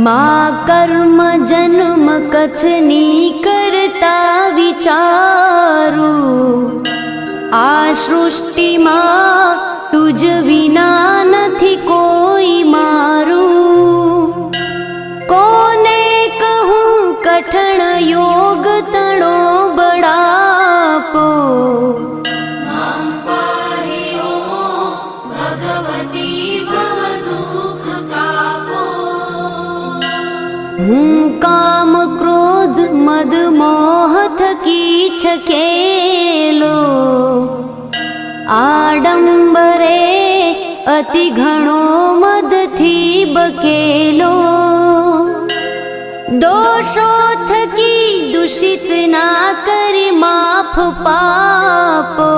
માં કર્મ જન્મ કથની કરતા વિચારું, આ સૃષ્ટિમાં તુજ વિના નથી કોઈ મારું. કોને કહું કઠણ યોગ તણો બળાપો, હું કામ ક્રોધ મદ મોહ થકી છકેલો, આડંબરે અતિ ઘણો મદથી બકેલો. દોષો થકી દૂષિત ના કરી માફ પાપો,